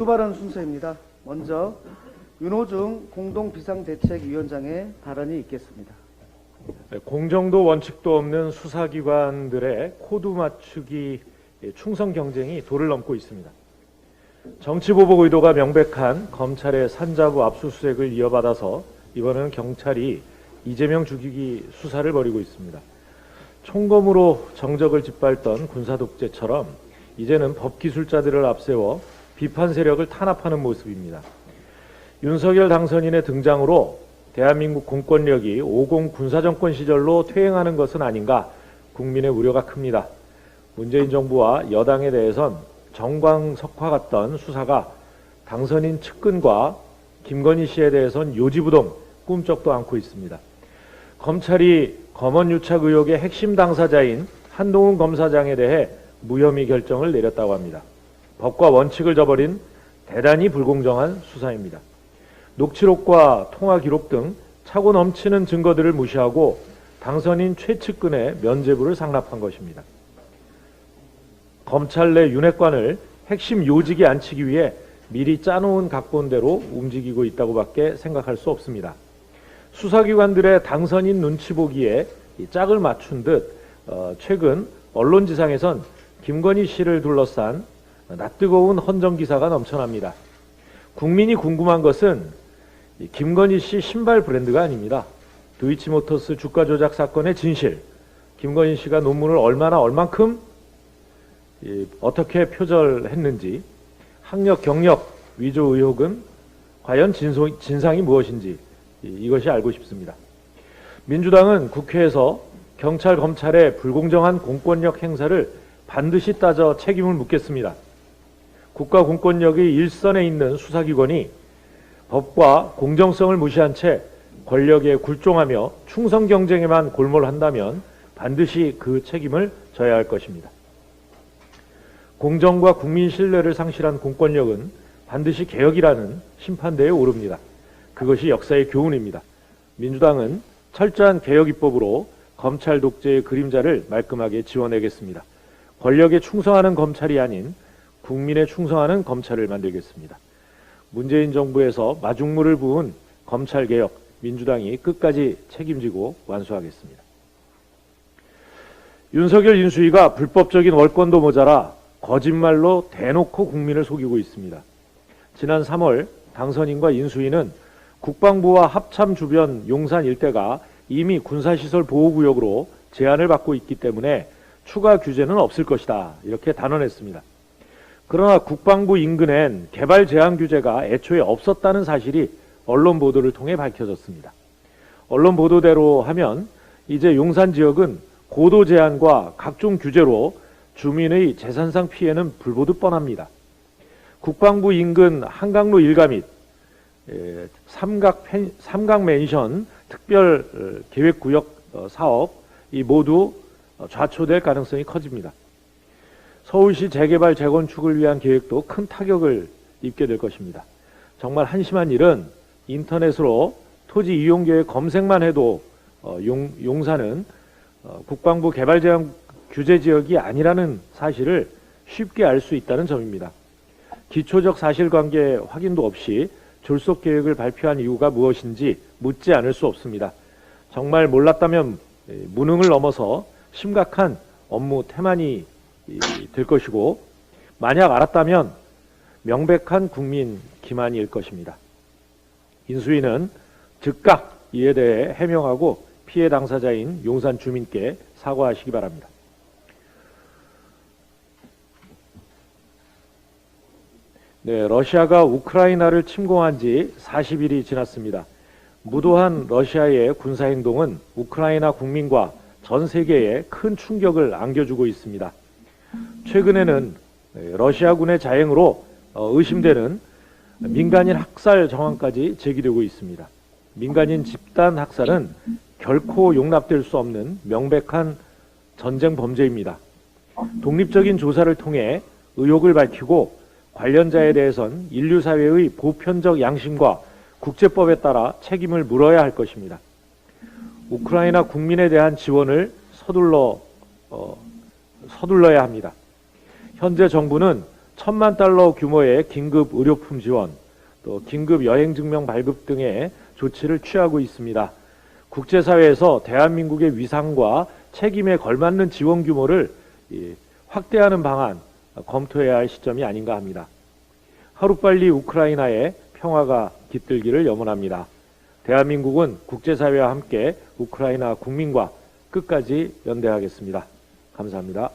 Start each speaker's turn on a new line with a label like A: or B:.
A: 발언 순서입니다. 먼저 윤호중 공동비상대책위원장의 발언이 있겠습니다.
B: 공정도 원칙도 없는 수사기관들의 코드 맞추기 충성 경쟁이 도를 넘고 있습니다. 정치보복 의도가 명백한 검찰의 산자부 압수수색을 이어받아서 이번에는 경찰이 이재명 죽이기 수사를 벌이고 있습니다. 총검으로 정적을 짓밟던 군사독재처럼 이제는 법기술자들을 앞세워 비판 세력을 탄압하는 모습입니다. 윤석열 당선인의 등장으로 대한민국 공권력이 50 군사정권 시절로 퇴행하는 것은 아닌가 국민의 우려가 큽니다. 문재인 정부와 여당에 대해선 정광석화 같던 수사가 당선인 측근과 김건희 씨에 대해선 요지부동 꿈쩍도 않고 있습니다. 검찰이 검언유착 의혹의 핵심 당사자인 한동훈 검사장에 대해 무혐의 결정을 내렸다고 합니다. 법과 원칙을 저버린 대단히 불공정한 수사입니다. 녹취록과 통화 기록 등 차고 넘치는 증거들을 무시하고 당선인 최측근의 면죄부를 상납한 것입니다. 검찰 내 윤핵관을 핵심 요직에 앉히기 위해 미리 짜놓은 각본대로 움직이고 있다고밖에 생각할 수 없습니다. 수사기관들의 당선인 눈치 보기에 짝을 맞춘 듯 최근 언론지상에선 김건희 씨를 둘러싼 낯뜨거운 헌정기사가 넘쳐납니다. 국민이 궁금한 것은 김건희 씨 신발 브랜드가 아닙니다. 도이치모터스 주가 조작 사건의 진실, 김건희 씨가 논문을 얼만큼 어떻게 표절했는지, 학력, 경력, 위조 의혹은 과연 진상이 무엇인지 이것이 알고 싶습니다. 민주당은 국회에서 경찰, 검찰의 불공정한 공권력 행사를 반드시 따져 책임을 묻겠습니다. 국가 공권력의 일선에 있는 수사기관이 법과 공정성을 무시한 채 권력에 굴종하며 충성 경쟁에만 골몰한다면 반드시 그 책임을 져야 할 것입니다. 공정과 국민 신뢰를 상실한 공권력은 반드시 개혁이라는 심판대에 오릅니다. 그것이 역사의 교훈입니다. 민주당은 철저한 개혁 입법으로 검찰 독재의 그림자를 말끔하게 지워내겠습니다. 권력에 충성하는 검찰이 아닌 국민에 충성하는 검찰을 만들겠습니다. 문재인 정부에서 마중물을 부은 검찰개혁, 민주당이 끝까지 책임지고 완수하겠습니다. 윤석열 인수위가 불법적인 월권도 모자라 거짓말로 대놓고 국민을 속이고 있습니다. 지난 3월 당선인과 인수위는 국방부와 합참 주변 용산 일대가 이미 군사시설 보호구역으로 제한을 받고 있기 때문에 추가 규제는 없을 것이다, 이렇게 단언했습니다. 그러나 국방부 인근엔 개발 제한 규제가 애초에 없었다는 사실이 언론 보도를 통해 밝혀졌습니다. 언론 보도대로 하면 이제 용산 지역은 고도 제한과 각종 규제로 주민의 재산상 피해는 불보듯 뻔합니다. 국방부 인근 한강로 일가 및 삼각맨션 특별 계획구역 사업 이 모두 좌초될 가능성이 커집니다. 서울시 재개발 재건축을 위한 계획도 큰 타격을 입게 될 것입니다. 정말 한심한 일은 인터넷으로 토지 이용 계획 검색만 해도 용산은 국방부 개발 제한 규제 지역이 아니라는 사실을 쉽게 알 수 있다는 점입니다. 기초적 사실관계 확인도 없이 졸속 계획을 발표한 이유가 무엇인지 묻지 않을 수 없습니다. 정말 몰랐다면 무능을 넘어서 심각한 업무 태만이 될 것이고, 만약 알았다면 명백한 국민 기만일 것입니다. 인수위는 즉각 이에 대해 해명하고 피해 당사자인 용산 주민께 사과하시기 바랍니다. 네, 러시아가 우크라이나를 침공한 지 40일이 지났습니다. 무도한 러시아의 군사행동은 우크라이나 국민과 전 세계에 큰 충격을 안겨주고 있습니다. 최근에는 러시아군의 자행으로 의심되는 민간인 학살 정황까지 제기되고 있습니다. 민간인 집단 학살은 결코 용납될 수 없는 명백한 전쟁 범죄입니다. 독립적인 조사를 통해 의혹을 밝히고 관련자에 대해선 인류사회의 보편적 양심과 국제법에 따라 책임을 물어야 할 것입니다. 우크라이나 국민에 대한 지원을 서둘러야 합니다. 현재 정부는 $10,000,000 규모의 긴급 의료품 지원, 또 긴급 여행증명 발급 등의 조치를 취하고 있습니다. 국제사회에서 대한민국의 위상과 책임에 걸맞는 지원 규모를 확대하는 방안 검토해야 할 시점이 아닌가 합니다. 하루빨리 우크라이나의 평화가 깃들기를 염원합니다. 대한민국은 국제사회와 함께 우크라이나 국민과 끝까지 연대하겠습니다. 감사합니다.